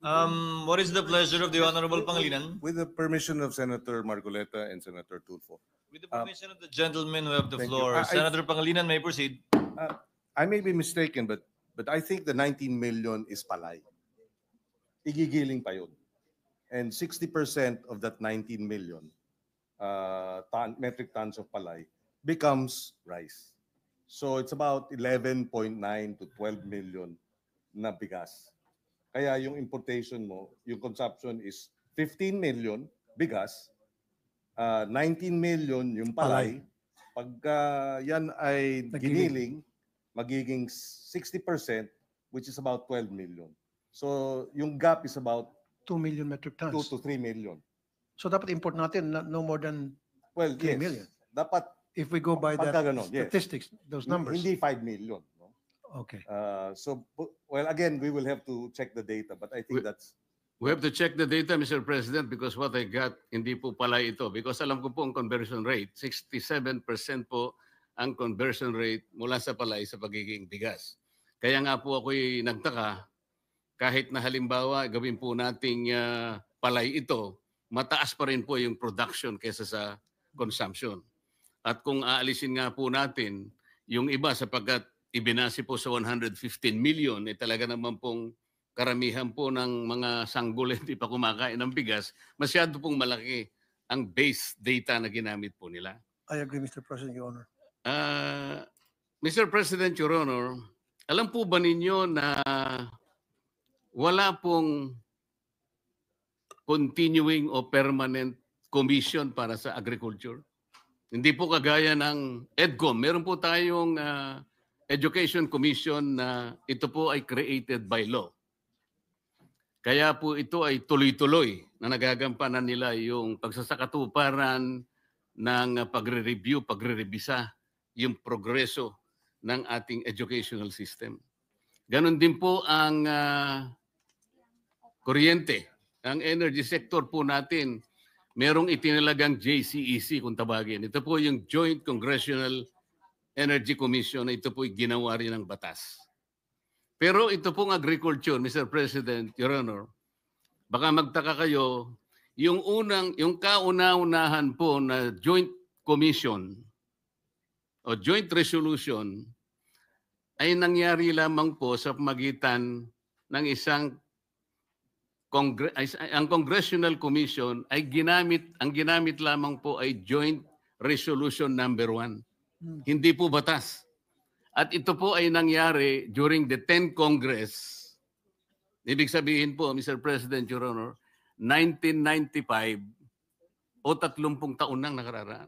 What is the pleasure of the Honorable Pangilinan? With the permission of Senator Marcoleta and Senator Tulfo. With the permission of the gentlemen who have the thank you. floor, Senator Pangilinan may proceed. I may be mistaken, but I think the 19 million is palay. Igigiling pa yun. And 60% of that 19 million metric tons of palay becomes rice. So it's about 11.9 to 12 million na bigas. Kaya yung importation mo, yung consumption is 15 million bigas, 19 million yung palay. Pagka yan ay giniling, magiging 60%, which is about 12 million. So yung gap is about 2 million metric 2 tons. to 3 million. So dapat import natin no more than Well, 3 yes. million. Dapat, if we go by that Pagka ganon, yes. statistics, those numbers. hindi 5 million. No? Okay. So, well, again, we will have to check the data, but I think that's... We have to check the data, Mr. President, because what I got, hindi po pala ito. Because alam ko po ang conversion rate, 67% po ang conversion rate mula sa palay sa pagiging bigas. Kaya nga po ako'y nagtaka, kahit na halimbawa gawin po nating palay ito, mataas pa rin po yung production kaysa sa consumption. At kung aalisin nga po natin yung iba sapagkat ibinasi po sa 115 million, talaga naman pong karamihan po ng mga sanggol hindi pa kumakain ng bigas, masyado pong malaki ang base data na ginamit po nila. I agree, Mr. President, Your Honor. Mr. President, Your Honor, alam po ba ninyo na wala pong continuing o permanent commission para sa agriculture? Hindi po kagaya ng EDCOM. Meron po tayong Education Commission na ito po ay created by law. Kaya po ito ay tuloy-tuloy na nagagampanan nila yung pagsasakatuparan ng pagre-review, pagre-revisa yung progreso ng ating educational system. Ganon din po ang kuryente. Ang energy sector po natin, merong itinalagang JCEC kung tawagin. Ito po yung Joint Congressional Energy Commission na ito po ginawa rin ng batas. Pero ito pong agriculture, Mr. President, Your Honor, baka magtaka kayo, yung kauna-unahan po na joint commission o joint resolution ay nangyari lamang po sa pamagitan ng isang ang Congressional Commission ay ginamit lamang po ay Joint Resolution number 1. Hindi po batas. At ito po ay nangyari during the 10th Congress. Ibig sabihin po, Mr. President, Your Honor, 1995 o 30 taon nang nakararaan.